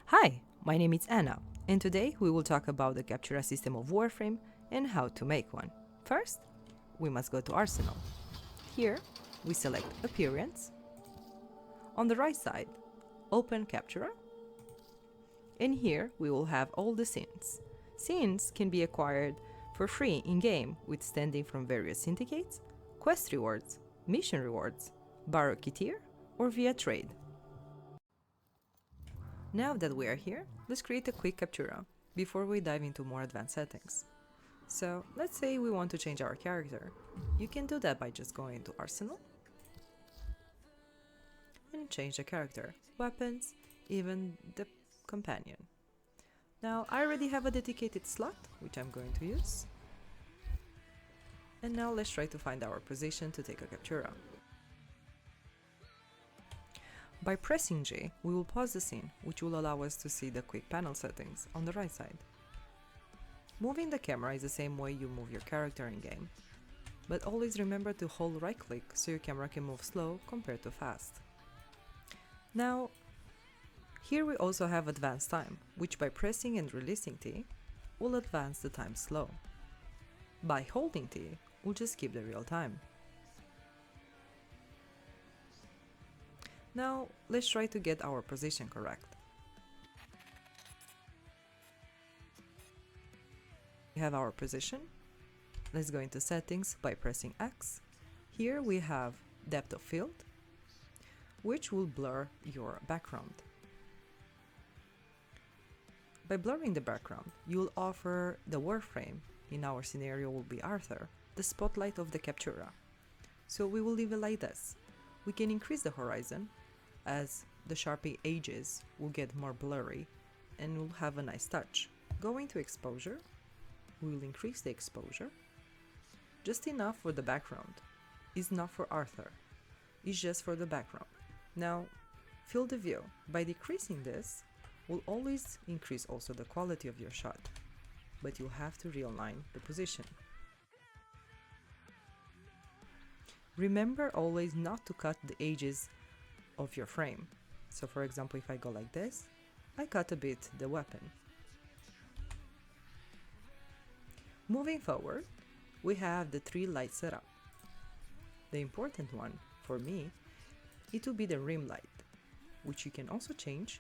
Hi, my name is Anna, and today we will talk about the Captura system of Warframe and how to make one. First, we must go to Arsenal. Here, we select Appearance. On the right side, open Captura. And here we will have all the scenes. Scenes can be acquired for free in-game with standing from various syndicates, quest rewards, mission rewards, borrow kit tier, or via trade. Now that we are here, let's create a quick Captura before we dive into more advanced settings. So let's say we want to change our character. You can do that by just going to Arsenal and change the character, weapons, even the companion. Now I already have a dedicated slot, which I'm going to use. And now let's try to find our position to take a Captura. By pressing J, we will pause the scene, which will allow us to see the quick panel settings on the right side. Moving the camera is the same way you move your character in-game, but always remember to hold right-click so your camera can move slow compared to fast. Now, here we also have advanced time, which by pressing and releasing T, will advance the time slow. By holding T, we'll just keep the real time. Now, let's try to get our position correct. We have our position. Let's go into settings by pressing X. Here we have depth of field, which will blur your background. By blurring the background, you will offer the Warframe, in our scenario will be Arthur, the spotlight of the Captura. So we will leave it like this. We can increase the horizon, as the sharpie edges will get more blurry and will have a nice touch. Going to exposure, we will increase the exposure, just enough for the background. It's not for Arthur, it's just for the background. Now, field of view. By decreasing this, will always increase also the quality of your shot, but you'll have to realign the position. Remember always not to cut the edges of your frame. So for example, if I go like this, I cut a bit the weapon. Moving forward, we have the 3 light setup. The important one for me, it will be the rim light, which you can also change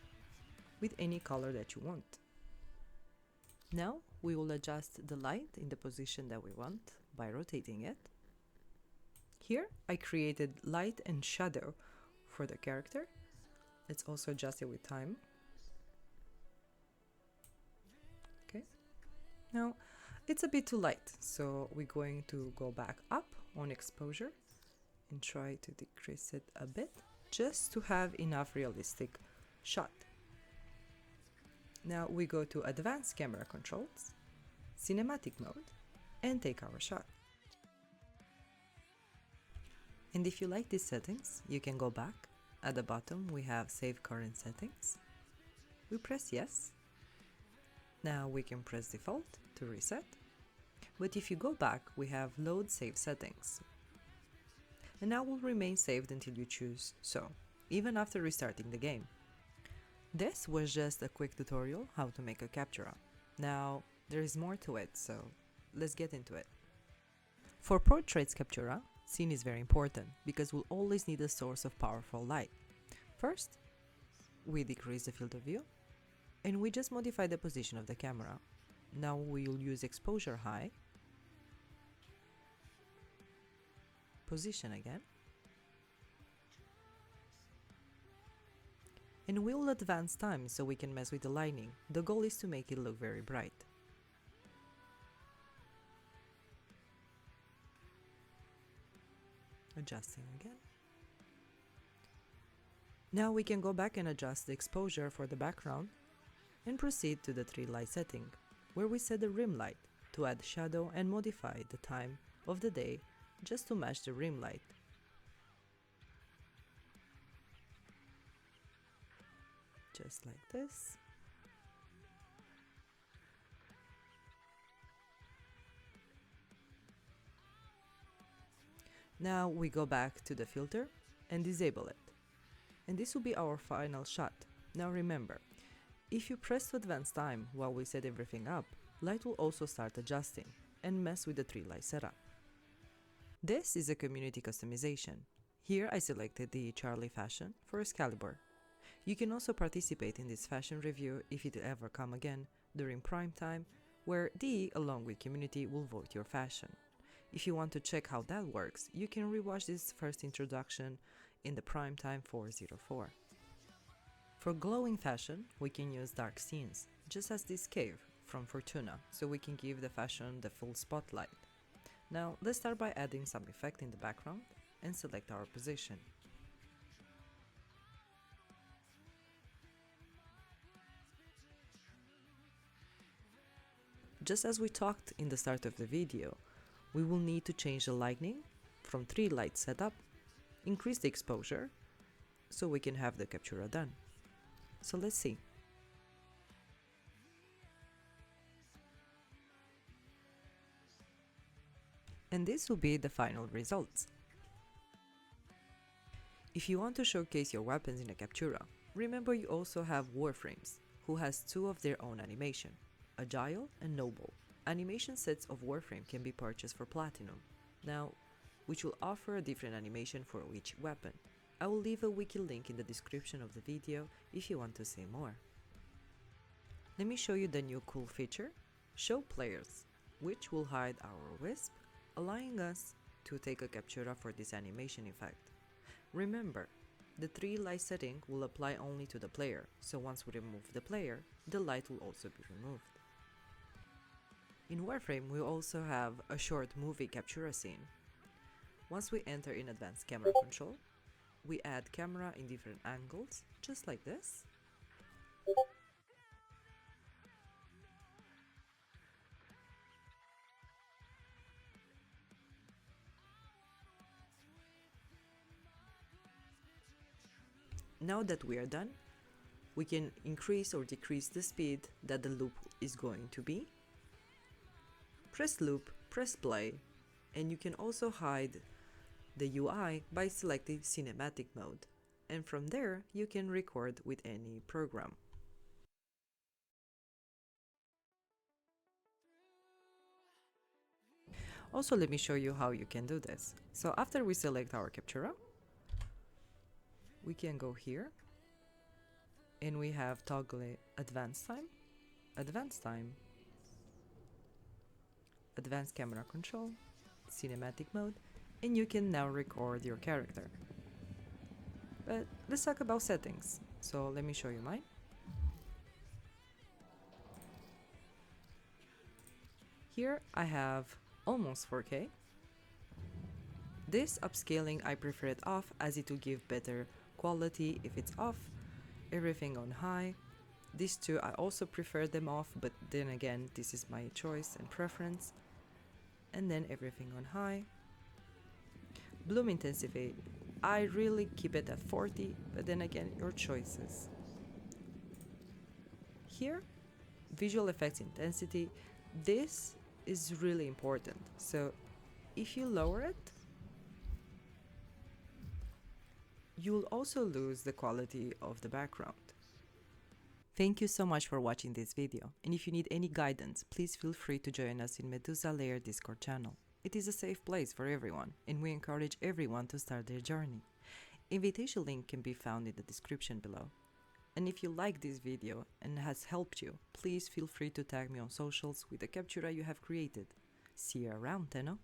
with any color that you want. Now we will adjust the light in the position that we want by rotating it. Here I created light and shadow for the character. Let's also adjust it with time. Okay. Now it's a bit too light, so we're going to go back up on exposure and try to decrease it a bit just to have enough realistic shot. Now we go to advanced camera controls, cinematic mode, and take our shot. And if you like these settings, you can go back. At the bottom we have save current settings. We press yes. Now we can press default to reset. But if you go back, we have load save settings. And now will remain saved until you choose so, even after restarting the game. This was just a quick tutorial how to make a Captura. Now there is more to it, so let's get into it. For portraits Captura, scene is very important because we'll always need a source of powerful light. First, we decrease the field of view and we just modify the position of the camera. Now we will use exposure high, position again, and we will advance time so we can mess with the lighting. The goal is to make it look very bright. Adjusting again. Now we can go back and adjust the exposure for the background and proceed to the 3 light setting, where we set the rim light to add shadow and modify the time of the day just to match the rim light. Just like this. Now we go back to the filter and disable it. And this will be our final shot. Now remember, If you press to advance time while we set everything up, light will also start adjusting and mess with the 3 light setup. This is a community customization. Here I selected the Charlie fashion for Excalibur. You can also participate in this fashion review if it ever come again during prime time, where DE along with community will vote your fashion. If you want to check how that works, you can rewatch this first introduction in the primetime 404. For glowing fashion, we can use dark scenes, just as this cave from Fortuna, so we can give the fashion the full spotlight. Now let's start by adding some effect in the background and select our position. Just as we talked in the start of the video, we will need to change the lighting from 3 light setup, increase the exposure, so we can have the Captura done. So let's see. And this will be the final results. If you want to showcase your weapons in a Captura, remember you also have Warframes, who has 2 of their own animation, Agile and Noble. Animation sets of Warframe can be purchased for Platinum, now, which will offer a different animation for each weapon. I will leave a wiki link in the description of the video if you want to see more. Let me show you the new cool feature, Show Players, which will hide our Wisp, allowing us to take a Captura for this animation effect. Remember, the 3 light setting will apply only to the player, so once we remove the player, the light will also be removed. In Warframe, we also have a short movie Captura scene. Once we enter in advanced camera control, we add camera in different angles, just like this. Now that we are done, we can increase or decrease the speed that the loop is going to be. Press loop, press play, and you can also hide the UI by selecting cinematic mode, and from there you can record with any program. Also, let me show you how you can do this. So after we select our Captura, we can go here and we have toggle advanced time, advanced camera control, cinematic mode, and you can now record your character. But let's talk about settings. So let me show you mine. Here I have almost 4K. This upscaling I prefer it off as it will give better quality if it's off. Everything on high. These 2 I also prefer them off, but then again this is my choice and preference. And then everything on high. Bloom intensity, I really keep it at 40, but then again your choices. Here, visual effects intensity, this is really important. So if you lower it, you'll also lose the quality of the background. Thank you so much for watching this video, and if you need any guidance, please feel free to join us in Medusa Layer Discord channel. It is a safe place for everyone, and we encourage everyone to start their journey. Invitation link can be found in the description below. And if you like this video and has helped you, please feel free to tag me on socials with the Captura you have created. See you around, Tenno!